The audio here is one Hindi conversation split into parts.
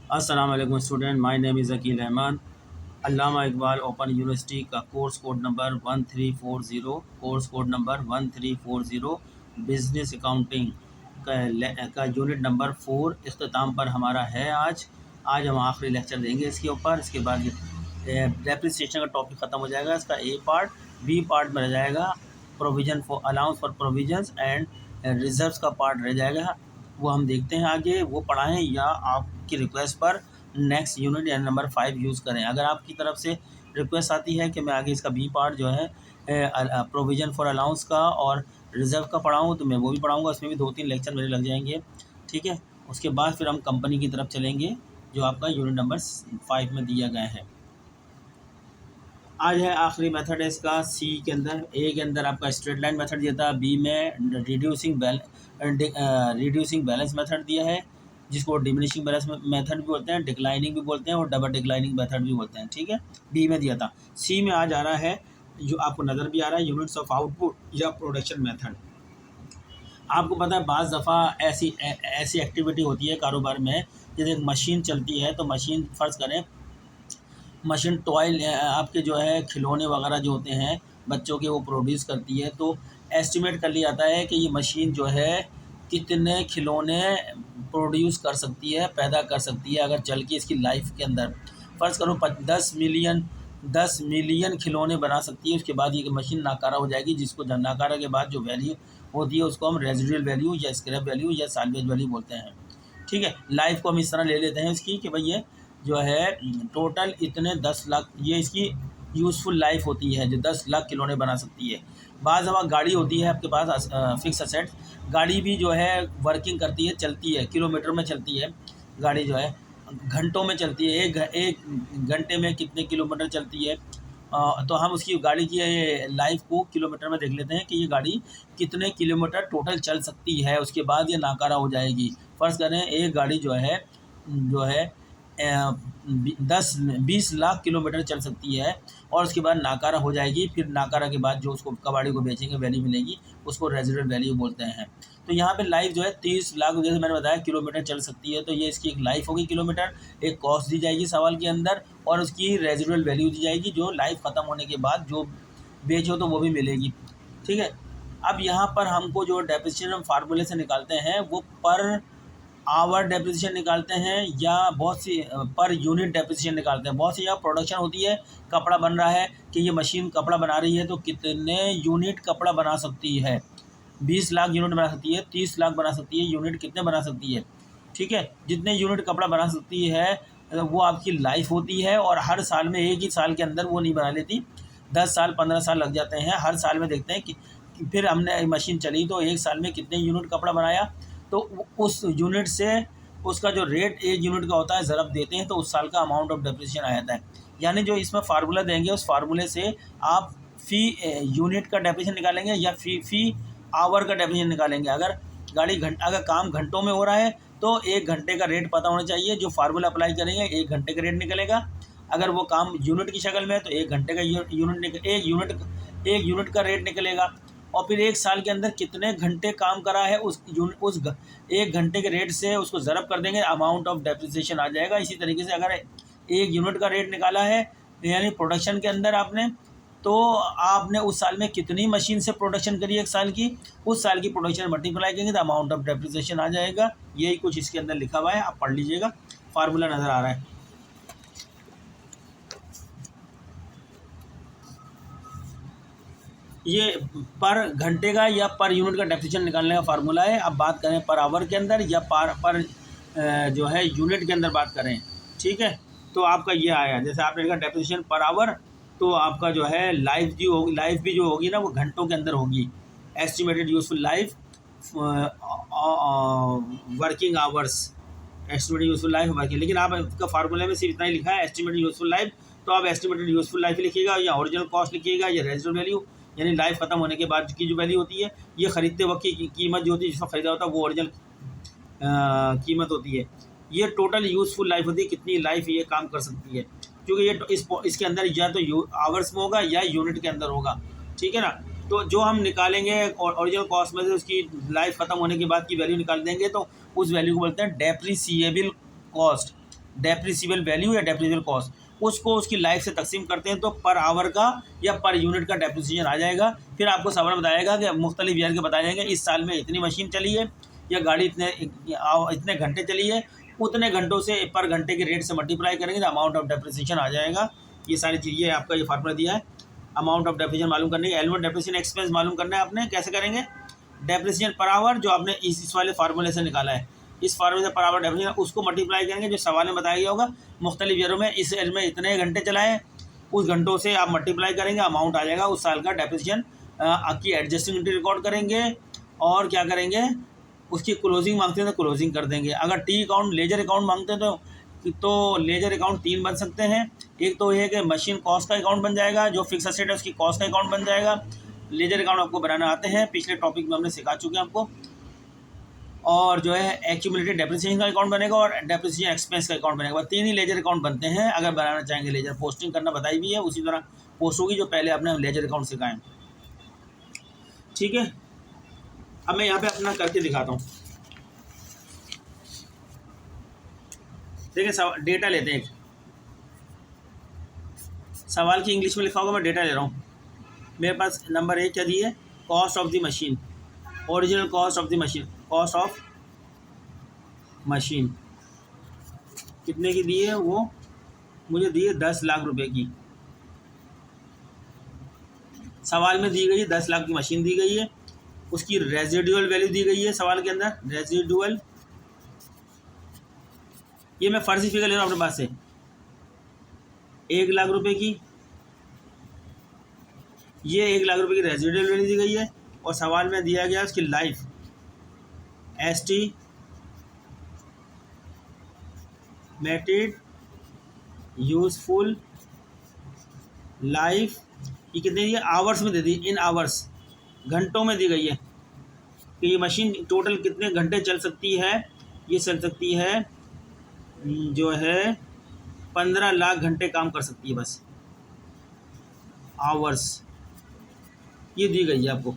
अस्सलाम वालेकुम student, my name is Aqeel Rahman. Allama Iqbal open university का course code number 1340 business accounting का यूनिट नंबर 4 इख्तिताम पर हमारा है। आज हम आखिरी लेक्चर देंगे इसके ऊपर। इसके बाद डेप्रिसिएशन का टॉपिक ख़त्म हो जाएगा। इसका ए पार्ट, बी पार्ट में रह जाएगा provision for allowance for provisions and reserves का पार्ट रह जाएगा। वो हम देखते हैं आगे, वो पढ़ाएं या आपकी रिक्वेस्ट पर नेक्स्ट यूनिट या नंबर 5 यूज़ करें। अगर आपकी तरफ से रिक्वेस्ट आती है कि मैं आगे इसका बी पार्ट जो है प्रोविज़न फॉर अलाउंस का और रिज़र्व का पढ़ाऊँ, तो मैं वो भी पढ़ाऊँगा। उसमें भी 2-3 लेक्चर मेरे लग जाएंगे, ठीक है। उसके बाद फिर हम कंपनी की तरफ चलेंगे जो आपका यूनिट नंबर 5 में दिया गया है। आज है आखिरी मेथड है इसका। सी के अंदर, ए के अंदर आपका स्ट्रेट लाइन मेथड दिया था, बी में रिड्यूसिंग बैलेंस मेथड दिया है, जिसको डिमिनिशिंग बैलेंस मेथड भी बोलते हैं, डिक्लाइनिंग भी बोलते हैं और डबल डिक्लाइनिंग मेथड भी बोलते हैं, ठीक है। बी में दिया था। सी में आज आ रहा है, जो आपको नज़र भी आ रहा है, यूनिट्स ऑफ आउटपुट या प्रोडक्शन मेथड। आपको पता है बाज़ दफ़ा ऐसी एक्टिविटी होती है कारोबार में, जैसे एक मशीन चलती है, तो मशीन फ़र्ज़ करें मशीन टॉय आपके जो है खिलौने वगैरह जो होते हैं बच्चों के, वो प्रोड्यूस करती है। तो एस्टिमेट कर लिया जाता है कि ये मशीन जो है कितने खिलौने प्रोड्यूस कर सकती है, पैदा कर सकती है अगर चल के इसकी लाइफ के अंदर। फ़र्ज़ करो 10 मिलियन खिलौने बना सकती है। उसके बाद ये मशीन नाकारा हो जाएगी, जिसको नाकारा के बाद जो वैल्यू होती है उसको हम रेजिडुअल वैल्यू या स्क्रैप वैल्यू या साल्वेज वैल्यू बोलते हैं, ठीक है। लाइफ को हम इस तरह ले लेते हैं इसकी कि भाई ये जो है टोटल इतने 10 लाख, ये इसकी यूज़फुल लाइफ होती है जो 10 लाख खिलौने बना सकती है। बाज़ दफ़ा गाड़ी होती है आपके पास फिक्स असेट, गाड़ी भी जो है वर्किंग करती है, चलती है, किलोमीटर में चलती है गाड़ी, जो है घंटों में चलती है। एक घंटे में कितने किलोमीटर चलती है, तो हम उसकी गाड़ी की लाइफ को किलोमीटर में देख लेते हैं कि ये गाड़ी कितने किलोमीटर टोटल चल सकती है। उसके बाद ये नाकारा हो जाएगी। फ़र्ज़ करें एक गाड़ी जो है 10-20 लाख किलोमीटर चल सकती है और उसके बाद नाकारा हो जाएगी। फिर नाकारा के बाद जो उसको कबाड़ी को बेचेंगे वैल्यू मिलेगी, उसको रेजिडुअल वैल्यू बोलते हैं। तो यहाँ पे लाइफ जो है 30 लाख, जैसे मैंने बताया, किलोमीटर चल सकती है। तो ये इसकी एक लाइफ होगी किलोमीटर, एक कॉस्ट दी जाएगी सवाल के अंदर, और उसकी रेजिडुअल वैल्यू दी जाएगी जो लाइफ ख़त्म होने के बाद जो बेचो तो वो भी मिलेगी, ठीक है। अब यहाँ पर हमको जो डेप्रिसिएशन हम फार्मूले से निकालते हैं वो पर आवर डेप्रिसिएशन निकालते हैं या बहुत सी पर यूनिट डेप्रिसिएशन निकालते हैं। बहुत सी यहाँ प्रोडक्शन होती है, कपड़ा बन रहा है कि ये मशीन कपड़ा बना रही है तो कितने यूनिट कपड़ा बना सकती है। 20 लाख यूनिट बना सकती है, 30 लाख बना सकती है, यूनिट कितने बना सकती है, ठीक है। जितने यूनिट कपड़ा बना सकती है वो आपकी लाइफ होती है, और हर साल में, एक ही साल के अंदर वो नहीं बना लेती, 10 साल 15 साल लग जाते हैं। हर साल में देखते हैं कि फिर हमने मशीन चली तो एक साल में कितने यूनिट कपड़ा बनाया, तो उस यूनिट से उसका जो रेट एक यूनिट का होता है ज़रब देते हैं, तो उस साल का अमाउंट ऑफ डेप्रिसिएशन आ जाता है। यानी जो इसमें फार्मूला देंगे उस फार्मूले से आप फ़ी यूनिट का डेप्रिसिएशन निकालेंगे या फ़ी आवर का डेप्रिसिएशन निकालेंगे। अगर काम घंटों में हो रहा है तो 1 घंटे का रेट पता होना चाहिए, जो फार्मूला अप्लाई करेंगे 1 घंटे का रेट निकलेगा। अगर वो काम यूनिट की शक्ल में है तो 1 घंटे का एक यूनिट का रेट निकलेगा। और फिर एक साल के अंदर कितने घंटे काम करा है उस 1 घंटे के रेट से उसको ज़रब कर देंगे, अमाउंट ऑफ डेप्रिसिएशन आ जाएगा। इसी तरीके से अगर 1 यूनिट का रेट निकाला है यानी प्रोडक्शन के अंदर आपने, तो आपने उस साल में कितनी मशीन से प्रोडक्शन करी एक साल की, उस साल की प्रोडक्शन मल्टीप्लाई करेंगे तो अमाउंट ऑफ डेप्रिसिएशन आ जाएगा। यही कुछ इसके अंदर लिखा हुआ है, आप पढ़ लीजिएगा, फार्मूला नज़र आ रहा है। ये पर घंटे का या पर यूनिट का डेप्रिसिएशन निकालने का फार्मूला है। अब बात करें पर आवर के अंदर या पर जो है यूनिट के अंदर बात करें, ठीक है। तो आपका ये आया, जैसे आपने लिखा डेप्रिसिएशन पर आवर, तो आपका जो है लाइफ भी जो होगी ना वो घंटों के अंदर होगी। Estimated useful life, working hours, estimated useful life working. लेकिन आपका फार्मूले में सिर्फ इतना ही लिखा है एस्टिमेटेड यूजफुल लाइफ, तो आप एस्टिमेटेड यूजफुल लाइफ लिखिएगा या ओरिजिनल कॉस्ट लिखिएगा या रेजिडुअल वैल्यू, यानी लाइफ ख़त्म होने के बाद की जो वैल्यू होती है। ये ख़रीदते वक्त की कीमत जो होती है, जिसका ख़रीदा होता है वो ओरिजिनल कीमत होती है। ये टोटल यूज़फुल लाइफ होती है, कितनी लाइफ ये काम कर सकती है, क्योंकि ये इसके अंदर या तो आवर्स में होगा या यूनिट के अंदर होगा, ठीक है ना। तो जो हम निकालेंगे ओरिजिनल कॉस्ट में से उसकी लाइफ ख़त्म होने के बाद की वैल्यू निकाल देंगे, तो उस वैल्यू को बोलते हैं डेप्रिसिएबल कॉस्ट। डेप्रिसिएबल वैल्यू या डेप्रिसिएबल कॉस्ट, उसको उसकी लाइफ से तकसीम करते हैं तो पर आवर का या पर यूनिट का डेप्रिसिएशन आ जाएगा। फिर आपको सवाल बताएगा कि मुख्तलिफ ईयर के बताए जाएंगे, इस साल में इतनी मशीन चली है या गाड़ी इतने घंटे चली है, उतने घंटों से पर घंटे के रेट से मल्टीप्लाई करेंगे तो अमाउंट ऑफ डेप्रिसिएशन आ जाएगा। ये सारी चीज़ें आपका ये फार्मूला दिया है। अमाउंट ऑफ डेप्रिसिएशन मालूम करने के, एनुअल डेप्रिसिएशन एक्सपेंस मालूम करना है आपने, कैसे करेंगे, डेप्रिसिएशन पर आवर जो आपने इस वाले फार्मूले से निकाला है, इस फार्मूले से पर आवर डेप्रिसिएशन उसको मल्टीप्लाई करेंगे जो सवाल में बताया गया होगा, मुख्तलिफ ईयरों में इस ईयर में इतने घंटे चलाए, उस घंटों से आप मल्टीप्लाई करेंगे, अमाउंट आ जाएगा उस साल का डेप्रिसिएशन। आपकी एडजस्टिंग एंट्री रिकॉर्ड करेंगे और क्या करेंगे, उसकी क्लोजिंग मांगते हैं तो क्लोजिंग कर देंगे। अगर टी अकाउंट लेजर अकाउंट मांगते हैं तो लेजर अकाउंट 3 बन सकते हैं। एक तो ये है कि मशीन कॉस्ट का अकाउंट बन जाएगा, जो फिक्स एसेट है उसकी कॉस्ट का अकाउंट बन जाएगा। लेजर अकाउंट आपको बनाना आते हैं, पिछले टॉपिक में हमने सिखा चुके हैं आपको। और जो है एक्यूमुलेटेड डेप्रिसिएशन का अकाउंट बनेगा और डेप्रिसिएशन एक्सपेंस का अकाउंट बनेगा। 3 ही लेजर अकाउंट बनते हैं अगर बनाना चाहेंगे। लेजर पोस्टिंग करना बताई भी है, उसी तरह पोस्ट होगी जो पहले आपने लेजर अकाउंट सिखाएं। ठीक है, अब मैं यहाँ पे अपना करके दिखाता हूँ। देखिए डेटा लेते हैं, सवाल की इंग्लिश में लिखा होगा, मैं डेटा ले रहा हूँ। मेरे पास नंबर 1 क्या दी है, cost of the machine, original cost of the machine, cost of machine कितने की दी है, वो मुझे दी है 10 लाख रुपए की। सवाल में दी गई है 10 लाख की मशीन दी गई है, उसकी रेजिडुअल वैल्यू दी गई है सवाल के अंदर, रेजिडुअल, ये मैं फर्जी फिगर ले रहा हूँ अपने पास से, 1 लाख रुपए की, ये 1 लाख रुपए की रेजिडुअल वैल्यू दी गई है। और सवाल में दिया गया उसकी लाइफ, एस्टिमेटेड यूजफुल लाइफ, ये कितने दी है, आवर्स में दे दी, इन आवर्स, घंटों में दी गई है कि ये मशीन टोटल कितने घंटे चल सकती है। ये चल सकती है जो है 15 लाख घंटे काम कर सकती है बस, आवर्स, ये दी गई है आपको।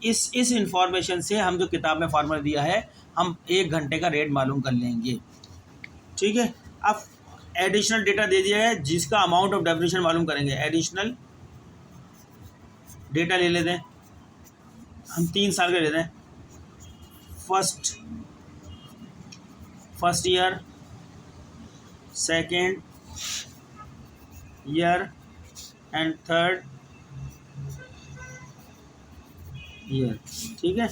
इस इंफॉर्मेशन से हम जो किताब में फार्मूला दिया है, हम 1 घंटे का रेट मालूम कर लेंगे। ठीक है, अब एडिशनल डेटा दे दिया है जिसका अमाउंट ऑफ डेप्रिसिएशन मालूम करेंगे। एडिशनल डेटा ले लेते हैं हम, 3 साल के लेते हैं, first year, second year and third year. ठीक है,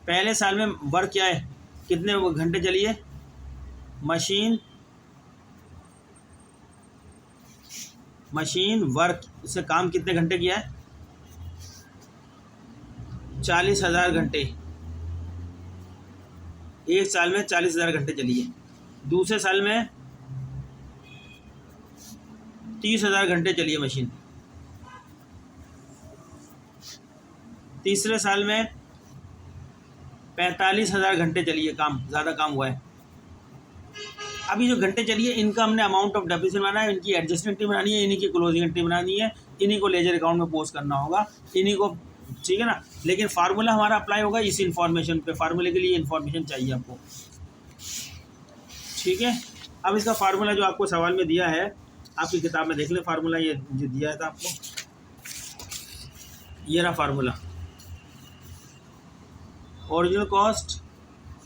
पहले साल में वर्क क्या है, कितने घंटे चली है मशीन वर्क, उससे काम कितने घंटे किया है, 40,000 घंटे, एक साल में 40,000 घंटे चली है। दूसरे साल में 30,000 घंटे चली है मशीन। तीसरे साल में 45,000 घंटे चली है, काम ज़्यादा काम हुआ है। अभी जो घंटे चली है इनका हमने अमाउंट ऑफ डेप्रिसिएशन बनाना है, इनकी एडजस्टमेंट एंट्री बनानी है, इन्हीं की क्लोजिंग एंट्री बनानी है, इन्हीं को लेजर अकाउंट में पोस्ट करना होगा, इन्हीं को, ठीक है ना। लेकिन फार्मूला हमारा अप्लाई होगा इस इन्फॉर्मेशन पे, फार्मूले के लिए इन्फॉर्मेशन चाहिए आपको। ठीक है, अब इसका फार्मूला जो आपको सवाल में दिया है, आपकी किताब में देख लें फार्मूला, ये जो दिया था आपको, ये रहा फार्मूला। ओरिजिनल कॉस्ट,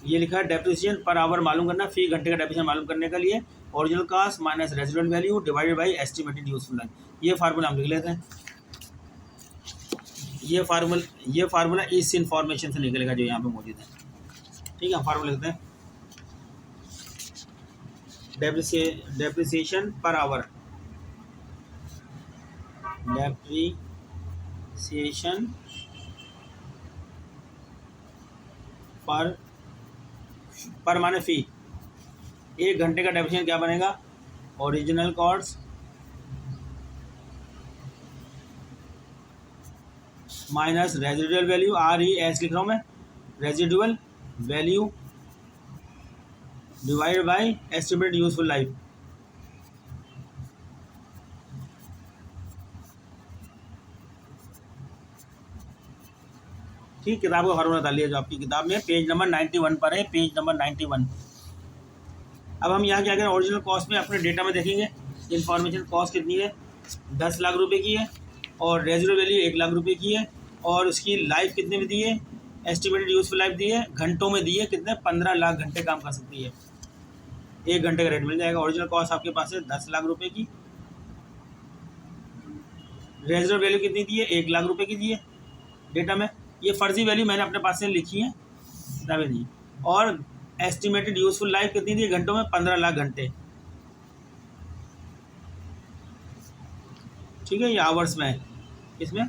ये लिखा है डेप्रिसिएशन पर आवर मालूम करना, फी घंटे का डेप्रिसिएशन मालूम करने के लिए original cost minus residual value divided by estimated useful life. ये फार्मूला हम लिख लेते हैं। ये फार्मूला इस इंफॉर्मेशन से निकलेगा जो यहाँ पे मौजूद है। ठीक है, फार्मूला लिखते हैं, डेप्रिसिएशन पर आवर, डेप्रिसिएशन पर माने फी, 1 घंटे का डेप्रिसिएशन क्या बनेगा, original cost minus residual value, RES लिख रहा हूँ मैं, residual value divide by estimated useful life. ठीक, किताब का फार्मूला डालिए जो आपकी किताब में पेज नंबर 91 पर है, पेज नंबर 91। अब हम यहाँ क्या करें, ओरिजिनल कॉस्ट में अपने डेटा में देखेंगे इन्फॉर्मेशन कॉस्ट कितनी है, 10 लाख रुपए की है, और रेजिडुअल वैल्यू 1 लाख रुपए की है, और उसकी लाइफ कितने में दी है, एस्टिमेटेड यूजफुल लाइफ दी है, घंटों में दी है, कितने 15 लाख घंटे काम कर सकती है। 1 घंटे का रेट मिल जाएगा। ओरिजिनल कॉस्ट आपके पास है 10 लाख रुपए की, रेजिडुअल वैल्यू कितनी दी है, 1 लाख रुपए की दी है डेटा में। ये फर्जी वैल्यू मैंने अपने पास से लिखी है, किताबें दी। और एस्टिमेटेड यूजफुल लाइफ कितनी दी है घंटों में, 15 लाख घंटे। ठीक है, ये आवर्स में है, इसमें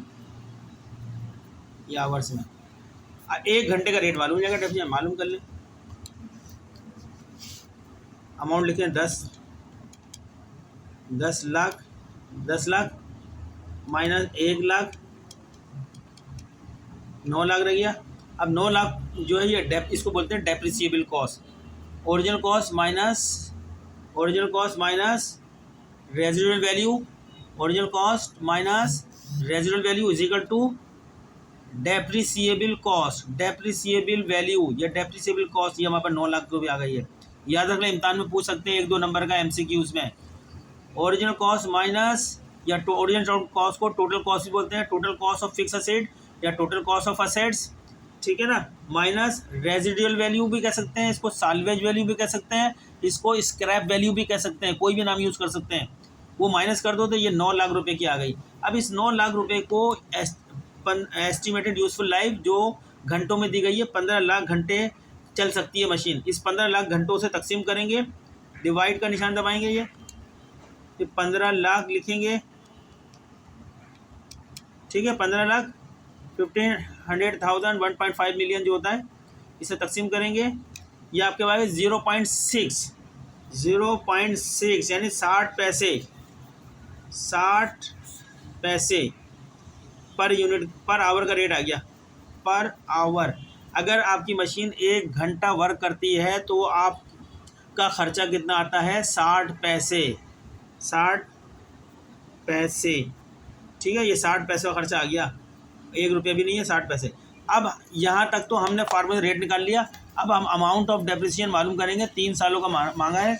ये आवर्स में। 1 घंटे का रेट मालूम हो जाएगा, डेफिनेशन मालूम कर लें। अमाउंट लिखे हैं 10 लाख, 10 लाख माइनस 1 लाख, 9 लाख रह गया। अब 9 लाख जो है ये इसको बोलते हैं depreciable cost. Original cost minus residual value, original cost minus residual value is equal to depreciable cost, depreciable value. ये डेप्रिसिएबल कॉस्ट ये हमारे पास 9 लाख रुपये आ गई है। याद रख लें, इम्तान में पूछ सकते हैं 1-2 नंबर का MCQ में। ओरिजिनल कॉस्ट माइनस या ओरिजिनल कॉस्ट को टोटल कॉस्ट भी बोलते हैं, total cost of fix asset या टोटल कॉस्ट ऑफ असेट्स, ठीक है ना। माइनस रेजिडुअल वैल्यू भी कह सकते हैं, इसको साल्वेज वैल्यू भी कह सकते हैं, इसको स्क्रैप वैल्यू भी कह सकते हैं, कोई भी नाम यूज़ कर सकते हैं। वो माइनस कर दो तो ये 9 लाख रुपए की आ गई। अब इस 9 लाख रुपए को एस्टिमेटेड यूजफुल लाइफ जो घंटों में दी गई है, 15 लाख घंटे चल सकती है मशीन, इस 15 लाख घंटों से तकसीम करेंगे, डिवाइड का निशान दबाएंगे, ये फिर 15 लाख लिखेंगे, ठीक है। 15 लाख 1,500,000 1.5 मिलियन जो होता है, इसे तकसीम करेंगे। ये आपके पास 0.6 यानी 60 पैसे पर यूनिट पर आवर का रेट आ गया, पर आवर। अगर आपकी मशीन 1 घंटा वर्क करती है तो आपका खर्चा कितना आता है, 60 पैसे, 60 पैसे, ठीक है। ये 60 पैसे का खर्चा आ गया, 1 रुपये भी नहीं है, 60 पैसे। अब यहाँ तक तो हमने फार्मूला रेट निकाल लिया। अब हम अमाउंट ऑफ डेप्रिसिएशन मालूम करेंगे। 3 सालों का मांगा है,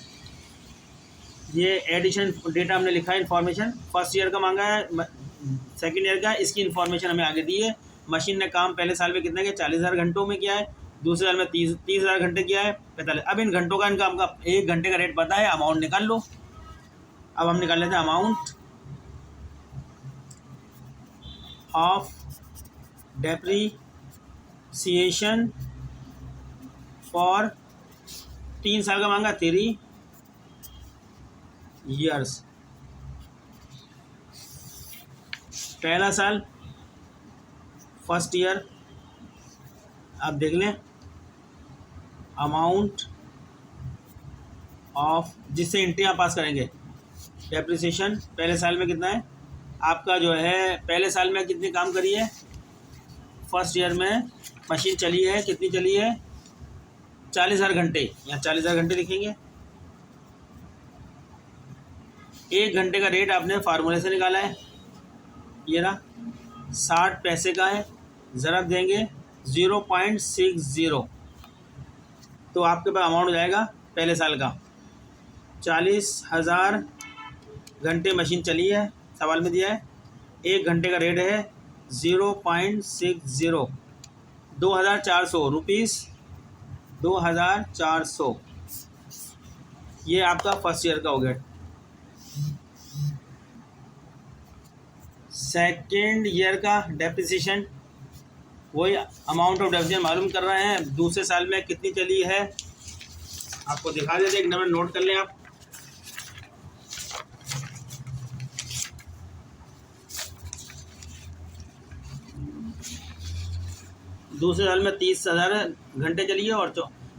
ये एडिशन डेटा हमने लिखा है, इन्फॉर्मेशन फर्स्ट ईयर का मांगा है, सेकेंड ईयर का, इसकी इन्फॉर्मेशन हमें आगे दी है। मशीन ने काम पहले साल में कितना किया, 40,000 घंटों में किया है, दूसरे साल में 30,000 घंटे किया है, 45। अब इन घंटों का इनका आपका 1 घंटे का रेट पता है, अमाउंट निकाल लो। अब हम निकाल लेते हैं अमाउंट ऑफ डेप्रिसिएशन फॉर 3 साल का मांगा, 3 ईयर्स। पहला साल फर्स्ट ईयर, आप देख लें अमाउंट ऑफ, जिससे एंट्री आप पास करेंगे। डेप्रिसिएशन पहले साल में कितना है आपका, जो है पहले साल में कितनी काम करी है, फर्स्ट ईयर में मशीन चली है, कितनी चली है, 40,000 घंटे। यहाँ 40,000 घंटे लिखेंगे। 1 घंटे का रेट आपने फार्मूले से निकाला है, ये रहा, 60 पैसे का है, ज़रा देंगे 0.60, तो आपके पास अमाउंट हो जाएगा पहले साल का 40,000 घंटे मशीन चली है, सवाल में दिया है। 1 घंटे का रेट है 0.60, 2,400 रुपीज़, 2,400। ये आपका फर्स्ट ईयर का हो गया। सेकेंड ईयर का डेप्रिसिएशन, वही अमाउंट ऑफ डेप्रिसिएशन मालूम कर रहे हैं, दूसरे साल में कितनी चली है आपको दिखा देते, एक नंबर नोट कर लें आप। दूसरे साल में 30,000 घंटे चली है और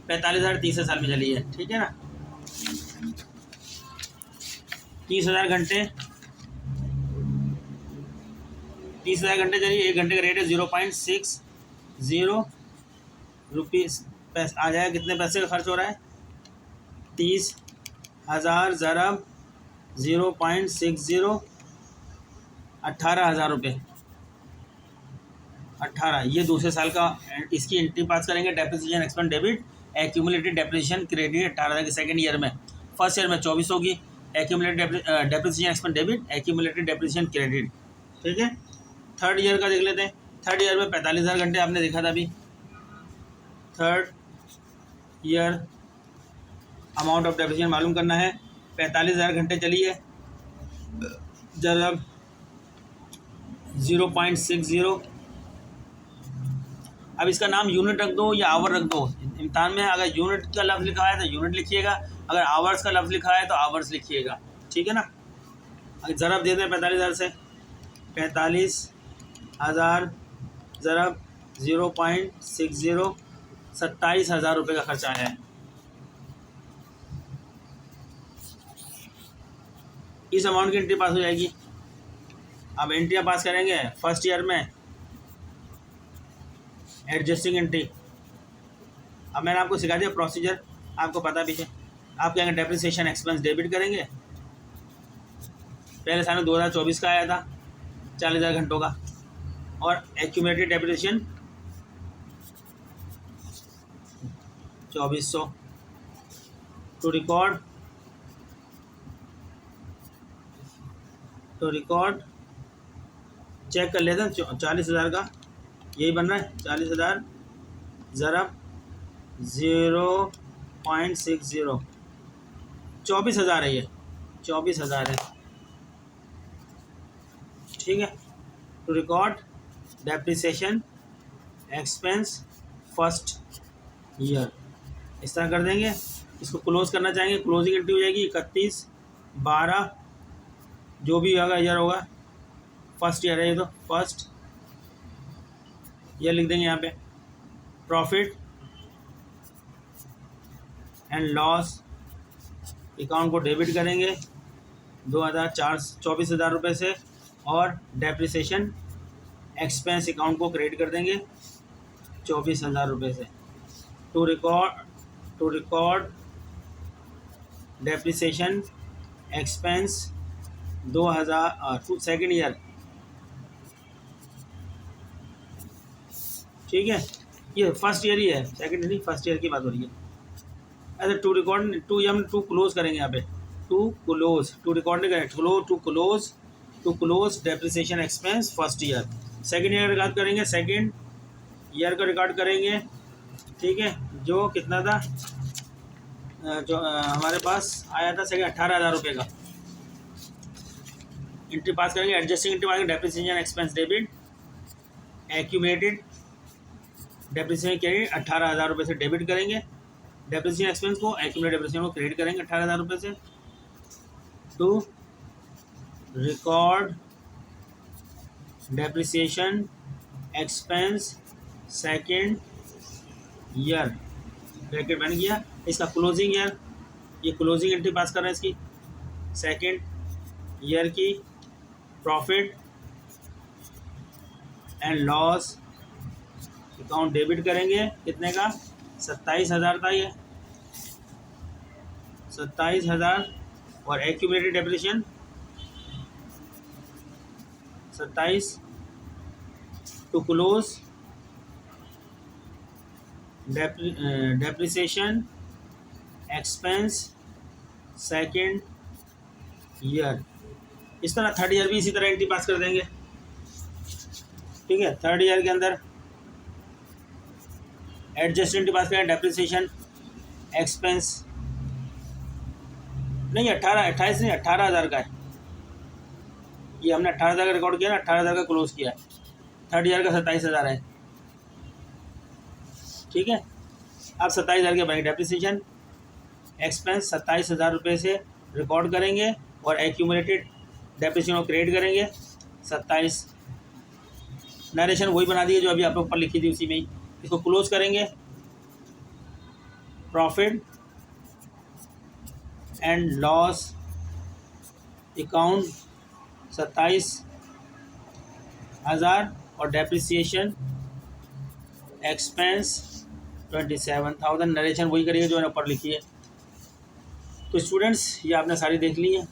45,000 तीसरे साल में चली है, ठीक है ना। 30,000 घंटे, 30,000 घंटे चलिए, 1 घंटे का रेट है 0.60 रुपीज़ पैसे आ जाएगा। कितने पैसे का खर्च हो रहा है, 30,000 ज़रब 0.60, 18,000 रुपये, 18। ये दूसरे साल का, इसकी एंट्री पास करेंगे, depreciation expense debit accumulated depreciation credit 18,000 के सेकंड ईयर में, फर्स्ट ईयर में 24 होगी। Accumulated depreciation expense debit, accumulated depreciation credit. ठीक है, थर्ड ईयर का देख लेते हैं। थर्ड ईयर में 45,000 घंटे आपने देखा था अभी। Third year amount of depreciation मालूम करना है। 45,000 घंटे चली है, जरा 0.60। अब इसका नाम यूनिट रख दो या आवर रख दो। इम्तिहान में अगर यूनिट का लफ्ज़ लिखा है तो यूनिट लिखिएगा, अगर आवर्स का लफ्ज़ लिखा है तो आवर्स लिखिएगा। ठीक है ना। ज़रब देते हैं 45,000 से। 45,000 ज़रब 0.60, 27,000 रुपये का खर्चा है। इस अमाउंट की एंट्री पास हो जाएगी। अब एंट्रियाँ पास करेंगे फर्स्ट ईयर में, एडजस्टिंग एंट्री। अब मैंने आपको सिखा दिया प्रोसीजर, आपको पता भी है। आप क्या डेप्रिसिएशन एक्सपेंस डेबिट करेंगे। पहले साल में 2024 का आया था 40,000 घंटों का, और accumulated depreciation 2400। To record check कर लेते हैं 40,000 का, यही बन रहा है 40,000 ज़रा 0.60, 24,000 है, ये 24,000 है। ठीक है, to record depreciation expense first year, इस तरह कर देंगे। इसको क्लोज करना चाहेंगे, क्लोजिंग एंट्री हो जाएगी 31/12, जो भी होगा ईयर होगा, फर्स्ट ईयर है ये, तो फर्स्ट ईयर लिख देंगे यहाँ पे। प्रॉफिट एंड लॉस अकाउंट को डेबिट करेंगे 24,000 रुपये से, और डेप्रिसिएशन एक्सपेंस अकाउंट को क्रेडिट कर देंगे 24,000 रुपये से। To record depreciation expense 2000 second year. ठीक है, ये फर्स्ट ईयर ही है, सेकेंड नहीं, फर्स्ट ईयर की बात हो रही है। ऐसे टू रिकॉर्ड टू क्लोज करेंगे यहाँ पे, टू रिकॉर्ड नहीं करेंगे, to close depreciation expense first year. Second year का रिकॉर्ड करेंगे, सेकेंड ईयर का रिकॉर्ड करेंगे। ठीक है, जो कितना था, जो हमारे पास आया था सेकेंड 18,000 रुपये का। एंट्री पास करेंगे, एडजस्टिंग एंट्री मारेंगे, depreciation expense debit, accumulated depreciation credit 18,000 रुपये से डेबिट करेंगे, डेप्रिसिएशन एक्सपेंस को एक्यूमुलेटेड डेप्रिसिएशन को क्रेडिट करेंगे 18,000 रुपये से। To record depreciation expense second year, bracket बन गया। इसका क्लोजिंग ईयर, ये क्लोजिंग एंट्री पास कर रहे हैं इसकी, सेकेंड ईयर की profit and loss account debit करेंगे, कितने का, 27,000 था ये, 27,000, और accumulated depreciation 27। To close depreciation expense second year. इस तरह थर्ड ईयर भी इसी तरह एंट्री पास कर देंगे। ठीक है, थर्ड ईयर के अंदर एडजस्ट एंट्री पास करें, डेप्रिसिएशन एक्सपेंस नहीं 28 नहीं 18,000 का है, ये हमने 18,000 का रिकॉर्ड किया ना, 18,000 का क्लोज किया है। थर्ड ईयर का 27,000 है। ठीक है, अब 27,000 के बैंक डेप्रिसिएशन एक्सपेंस 27,000 रुपये से रिकॉर्ड करेंगे, और एक्यूमुलेटेड डेप्रिसिएशन को क्रेडिट करेंगे 27। नरेशन वही बना दिए जो अभी आप ऊपर लिखी थी, उसी में ही। इसको क्लोज करेंगे, प्रॉफिट एंड लॉस अकाउंट 27,000, और डेप्रिसिएशन एक्सपेंस 27,000। नरेशन वही करिए जो मैंने ऊपर लिखी है। तो स्टूडेंट्स, ये आपने सारी देख ली है।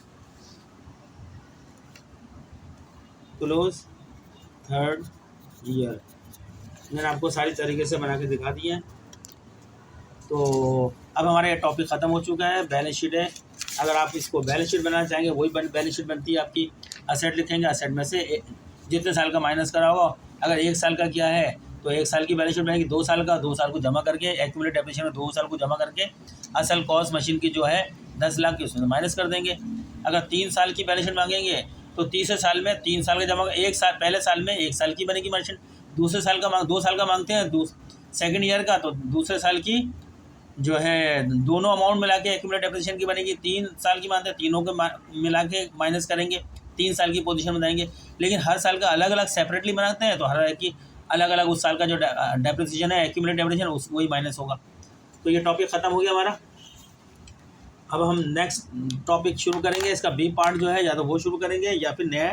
क्लोज थर्ड ईयर मैंने आपको सारी तरीके से बना के दिखा दी है। तो अब हमारा ये टॉपिक ख़त्म हो चुका है। बैलेंस शीट है, अगर आप इसको बैलेंस शीट बनाना चाहेंगे वही बैलेंस शीट बनती है आपकी। असेट लिखेंगे, असेट में से जितने साल का माइनस करा होगा, अगर 1 साल का किया है तो 1 साल की बैलेंस शीट बनेगी। 2 साल का, 2 साल को जमा करके एक्यूमुलेट डेप्रिसिएशन में 2 साल को जमा करके असल कॉस्ट मशीन की जो है 10 लाख की उसमें माइनस कर देंगे। अगर 3 साल की बैलेंस शीट मांगेंगे तो तीसरे साल में 3 साल का जमा, 1 साल पहले साल में 1 साल की बनेगी मशीन, दूसरे साल का 2 साल का मांगते हैं सेकेंड ईयर का, तो दूसरे साल की जो है दोनों अमाउंट मिला के एक्यूमुलेट डेप्रिसिएशन की बनेगी। 3 साल की मानते हैं, तीनों के मिला के माइनस करेंगे, 3 साल की पोजीशन बनाएंगे। लेकिन हर साल का अलग अलग सेपरेटली बनाते हैं, तो हर एक की अलग अलग उस साल का जो डेप्रिसिएशन है एक्यूमुलेट डेप्रिसिएशन वही माइनस होगा। तो ये टॉपिक ख़त्म हो गया हमारा। अब हम नेक्स्ट टॉपिक शुरू करेंगे। इसका बी पार्ट जो है या तो वो शुरू करेंगे या फिर नए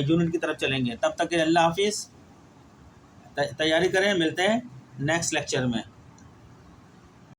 यूनिट की तरफ चलेंगे। तब तक के अल्लाह हाफिज़, तैयारी करें, मिलते हैं नेक्स्ट लेक्चर में।